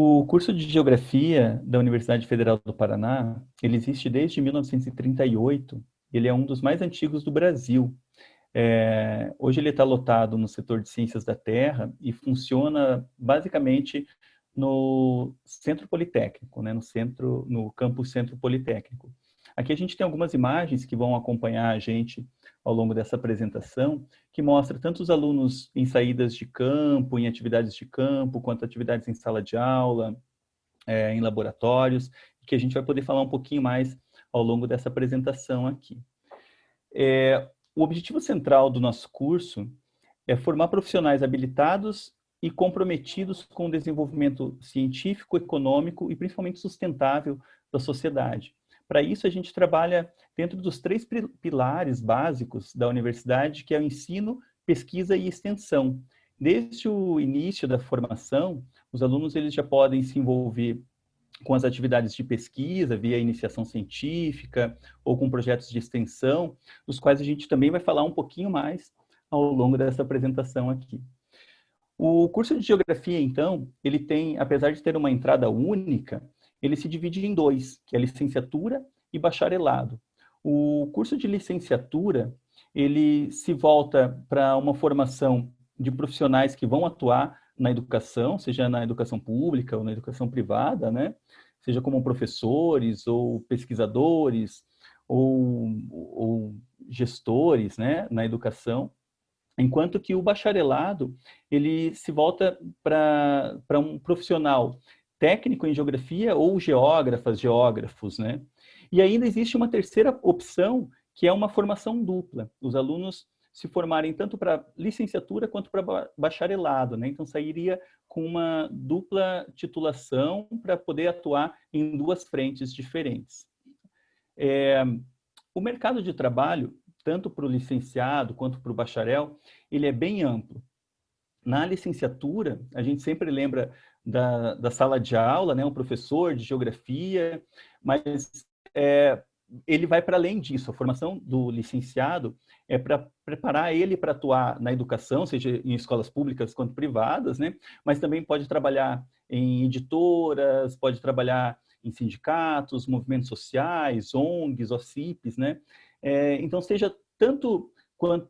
O curso de Geografia da Universidade Federal do Paraná, ele existe desde 1938, ele é um dos mais antigos do Brasil. Hoje ele está lotado no setor de Ciências da Terra e funciona basicamente no Centro Politécnico, né, no campus Centro Politécnico. Aqui a gente tem algumas imagens que vão acompanhar a gente ao longo dessa apresentação, que mostra tanto os alunos em saídas de campo, em atividades de campo, quanto atividades em sala de aula, em laboratórios, que a gente vai poder falar um pouquinho mais ao longo dessa apresentação aqui. O objetivo central do nosso curso é formar profissionais habilitados e comprometidos com o desenvolvimento científico, econômico e principalmente sustentável da sociedade. Para isso, a gente trabalha dentro dos três pilares básicos da universidade, que é o ensino, pesquisa e extensão. Desde o início da formação, os alunos eles já podem se envolver com as atividades de pesquisa, via iniciação científica, ou com projetos de extensão, dos quais a gente também vai falar um pouquinho mais ao longo dessa apresentação aqui. O curso de Geografia, então, ele tem, apesar de ter uma entrada única, ele se divide em dois, que é licenciatura e bacharelado. O curso de licenciatura, ele se volta para uma formação de profissionais que vão atuar na educação, seja na educação pública ou na educação privada, né? Seja como professores ou pesquisadores ou gestores, né, na educação. Enquanto que o bacharelado, ele se volta para um profissional técnico em geografia ou geógrafos, né? E ainda existe uma terceira opção, que é uma formação dupla. Os alunos se formarem tanto para licenciatura quanto para bacharelado, né? Então sairia com uma dupla titulação para poder atuar em duas frentes diferentes. O mercado de trabalho, tanto para o licenciado quanto para o bacharel, ele é bem amplo. Na licenciatura, a gente sempre lembra da sala de aula, né, um professor de geografia, mas ele vai para além disso. A formação do licenciado é para preparar ele para atuar na educação, seja em escolas públicas quanto privadas, né, mas também pode trabalhar em editoras, pode trabalhar em sindicatos, movimentos sociais, ONGs, OCIPs, né? Então, seja tanto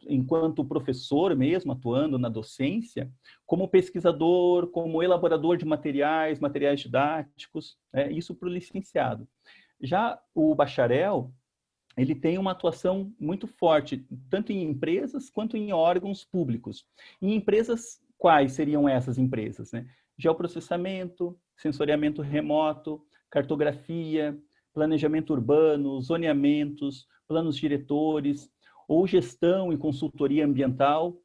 enquanto professor mesmo, atuando na docência, como pesquisador, como elaborador de materiais didáticos, isso para o licenciado. Já o bacharel, ele tem uma atuação muito forte, tanto em empresas quanto em órgãos públicos. Em empresas, quais seriam essas empresas, né? Geoprocessamento, sensoriamento remoto, cartografia, planejamento urbano, zoneamentos, planos diretores, ou gestão e consultoria ambiental.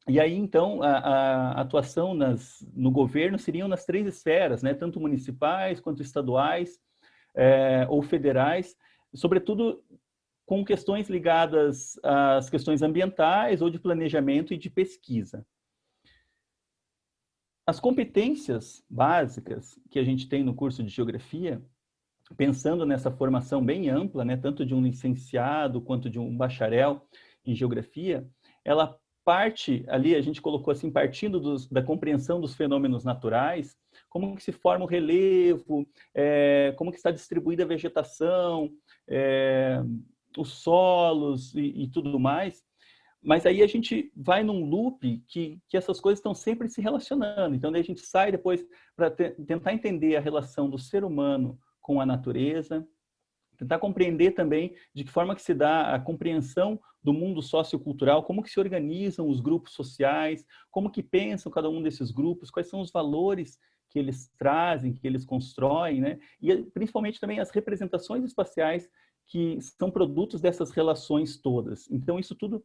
E aí, então, a atuação no governo seriam nas três esferas, né? Tanto municipais quanto estaduais ou federais, sobretudo com questões ligadas às questões ambientais ou de planejamento e de pesquisa. As competências básicas que a gente tem no curso de Geografia, pensando nessa formação bem ampla, né, tanto de um licenciado quanto de um bacharel em Geografia, ela parte ali, a gente colocou assim, partindo da compreensão dos fenômenos naturais, como que se forma o relevo, como que está distribuída a vegetação, os solos e tudo mais. Mas aí a gente vai num loop que essas coisas estão sempre se relacionando. Então, daí a gente sai depois para tentar entender a relação do ser humano com a natureza, tentar compreender também de que forma que se dá a compreensão do mundo sociocultural, como que se organizam os grupos sociais, como que pensam cada um desses grupos, quais são os valores que eles trazem, que eles constroem, né? E principalmente também as representações espaciais que são produtos dessas relações todas. Então, isso tudo,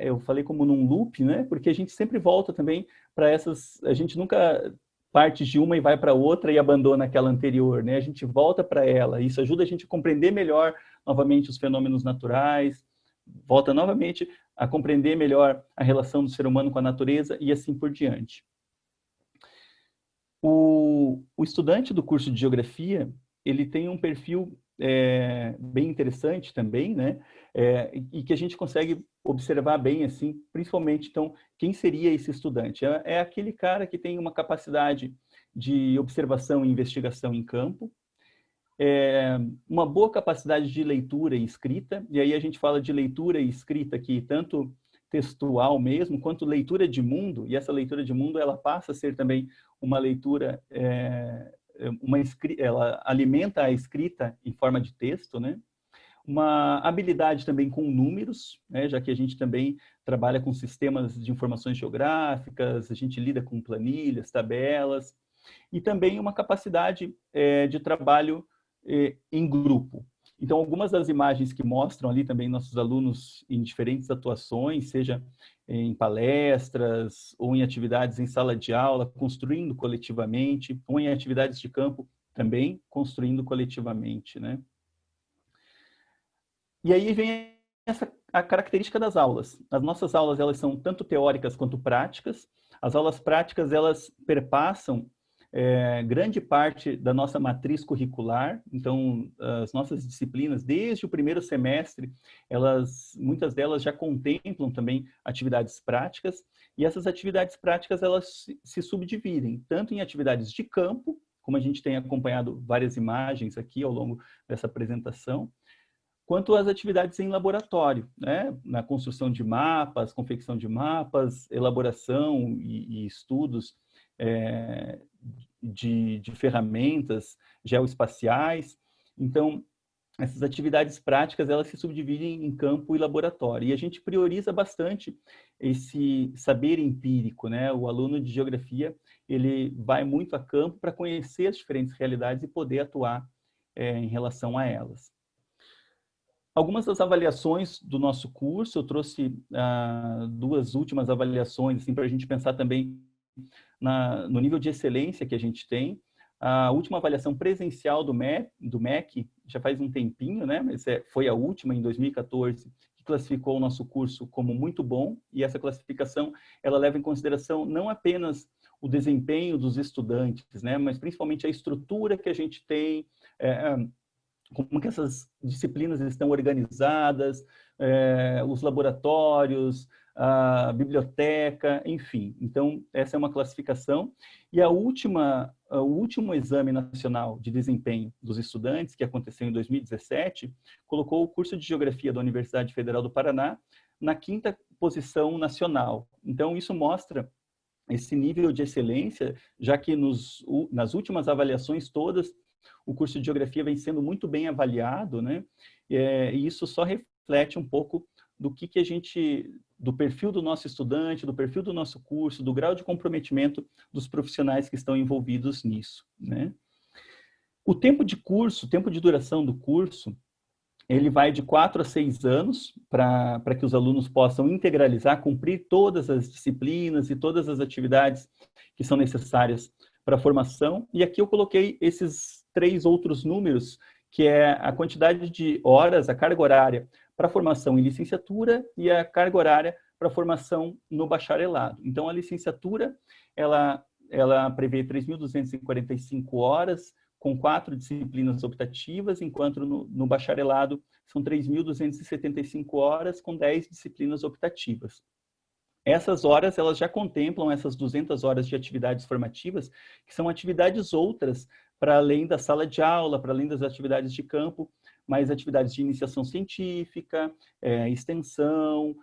eu falei como num loop, né? Porque a gente sempre volta também para essas... A gente nunca parte de uma e vai para outra e abandona aquela anterior, né? A gente volta para ela. Isso ajuda a gente a compreender melhor, novamente, os fenômenos naturais, volta novamente a compreender melhor a relação do ser humano com a natureza e assim por diante. O estudante do curso de Geografia, ele tem um perfil bem interessante também, né? E que a gente consegue observar bem, assim, principalmente, então, quem seria esse estudante? É aquele cara que tem uma capacidade de observação e investigação em campo, uma boa capacidade de leitura e escrita, e aí a gente fala de leitura e escrita aqui, tanto textual mesmo, quanto leitura de mundo, e essa leitura de mundo, ela passa a ser também uma leitura, ela alimenta a escrita em forma de texto, né? Uma habilidade também com números, né? Já que a gente também trabalha com sistemas de informações geográficas, a gente lida com planilhas, tabelas, e também uma capacidade de trabalho em grupo. Então, algumas das imagens que mostram ali também nossos alunos em diferentes atuações, seja em palestras ou em atividades em sala de aula, construindo coletivamente, ou em atividades de campo também, construindo coletivamente, né? E aí vem a característica das aulas. As nossas aulas, elas são tanto teóricas quanto práticas. As aulas práticas, elas perpassam grande parte da nossa matriz curricular. Então, as nossas disciplinas, desde o primeiro semestre, muitas delas já contemplam também atividades práticas, e essas atividades práticas, elas se subdividem, tanto em atividades de campo, como a gente tem acompanhado várias imagens aqui ao longo dessa apresentação, quanto às atividades em laboratório, né? Na construção de mapas, confecção de mapas, elaboração e estudos de ferramentas geoespaciais. Então, essas atividades práticas, elas se subdividem em campo e laboratório. E a gente prioriza bastante esse saber empírico, né? O aluno de geografia, ele vai muito a campo para conhecer as diferentes realidades e poder atuar em relação a elas. Algumas das avaliações do nosso curso, eu trouxe duas últimas avaliações, assim, para a gente pensar também no nível de excelência que a gente tem. A última avaliação presencial do MEC, já faz um tempinho, né? Mas foi a última, em 2014, que classificou o nosso curso como muito bom, e essa classificação, ela leva em consideração não apenas o desempenho dos estudantes, né? Mas principalmente a estrutura que a gente tem, como que essas disciplinas estão organizadas, os laboratórios, a biblioteca, enfim. Então, essa é uma classificação. E o último exame nacional de desempenho dos estudantes, que aconteceu em 2017, colocou o curso de Geografia da Universidade Federal do Paraná na 5ª posição nacional. Então, isso mostra esse nível de excelência, já que nas últimas avaliações todas, o curso de Geografia vem sendo muito bem avaliado, né? E isso só reflete um pouco do perfil do nosso estudante, do perfil do nosso curso, do grau de comprometimento dos profissionais que estão envolvidos nisso, né? O tempo de duração do curso, ele vai de 4 a 6 anos para que os alunos possam integralizar, cumprir todas as disciplinas e todas as atividades que são necessárias para a formação. E aqui eu coloquei esses 3 outros números, que é a quantidade de horas, a carga horária para a formação em licenciatura e a carga horária para a formação no bacharelado. Então, a licenciatura, ela prevê 3.245 horas, com 4 disciplinas optativas, enquanto no bacharelado são 3.275 horas, com 10 disciplinas optativas. Essas horas, elas já contemplam essas 200 horas de atividades formativas, que são atividades outras, para além da sala de aula, para além das atividades de campo, mas atividades de iniciação científica, extensão,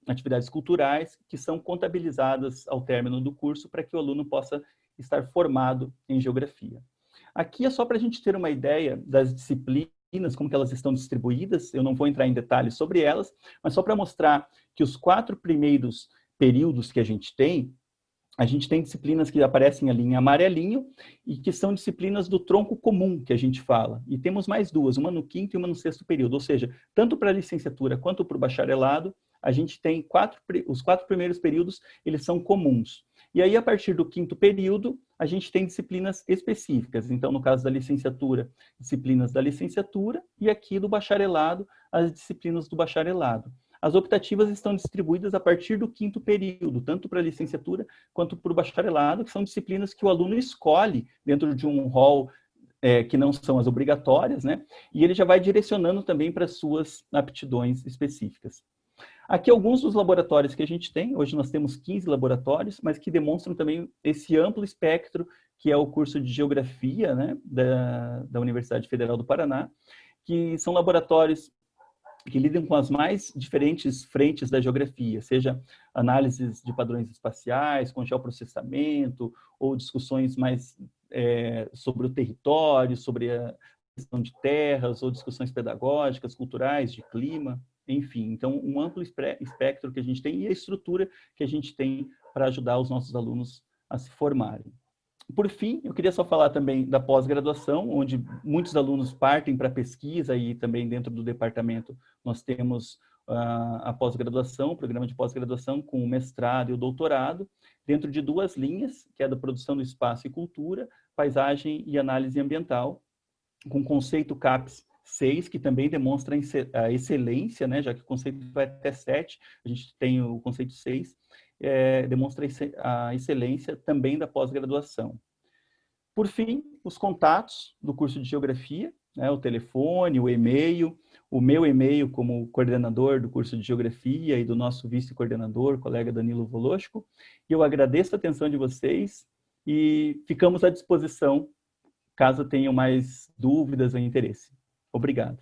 atividades culturais, que são contabilizadas ao término do curso, para que o aluno possa estar formado em geografia. Aqui é só para a gente ter uma ideia das disciplinas, como que elas estão distribuídas. Eu não vou entrar em detalhes sobre elas, mas só para mostrar que os 4 primeiros períodos que a gente tem disciplinas que aparecem ali em amarelinho e que são disciplinas do tronco comum, que a gente fala. E temos mais 2, uma no 5º e uma no 6º período. Ou seja, tanto para a licenciatura quanto para o bacharelado, a gente tem os 4 primeiros períodos, eles são comuns. E aí, a partir do 5º período, a gente tem disciplinas específicas. Então, no caso da licenciatura, disciplinas da licenciatura, e aqui do bacharelado, as disciplinas do bacharelado. As optativas estão distribuídas a partir do 5º período, tanto para a licenciatura quanto para o bacharelado, que são disciplinas que o aluno escolhe dentro de um rol que não são as obrigatórias, né? E ele já vai direcionando também para as suas aptidões específicas. Aqui alguns dos laboratórios que a gente tem, hoje nós temos 15 laboratórios, mas que demonstram também esse amplo espectro que é o curso de Geografia, né, da Universidade Federal do Paraná, que são laboratórios que lidam com as mais diferentes frentes da geografia, seja análises de padrões espaciais, com geoprocessamento, ou discussões mais sobre o território, sobre a questão de terras, ou discussões pedagógicas, culturais, de clima, enfim. Então, um amplo espectro que a gente tem e a estrutura que a gente tem para ajudar os nossos alunos a se formarem. Por fim, eu queria só falar também da pós-graduação, onde muitos alunos partem para pesquisa e também dentro do departamento nós temos a pós-graduação, o programa de pós-graduação com o mestrado e o doutorado, dentro de duas linhas, que é da produção do espaço e cultura, paisagem e análise ambiental, com o conceito CAPES 6, que também demonstra a excelência, né, já que o conceito vai até 7, a gente tem o conceito 6, demonstra a excelência também da pós-graduação. Por fim, os contatos do curso de Geografia, né, o telefone, o e-mail, o meu e-mail como coordenador do curso de Geografia e do nosso vice-coordenador, colega Danilo Volosco. E eu agradeço a atenção de vocês e ficamos à disposição caso tenham mais dúvidas ou interesse. Obrigado.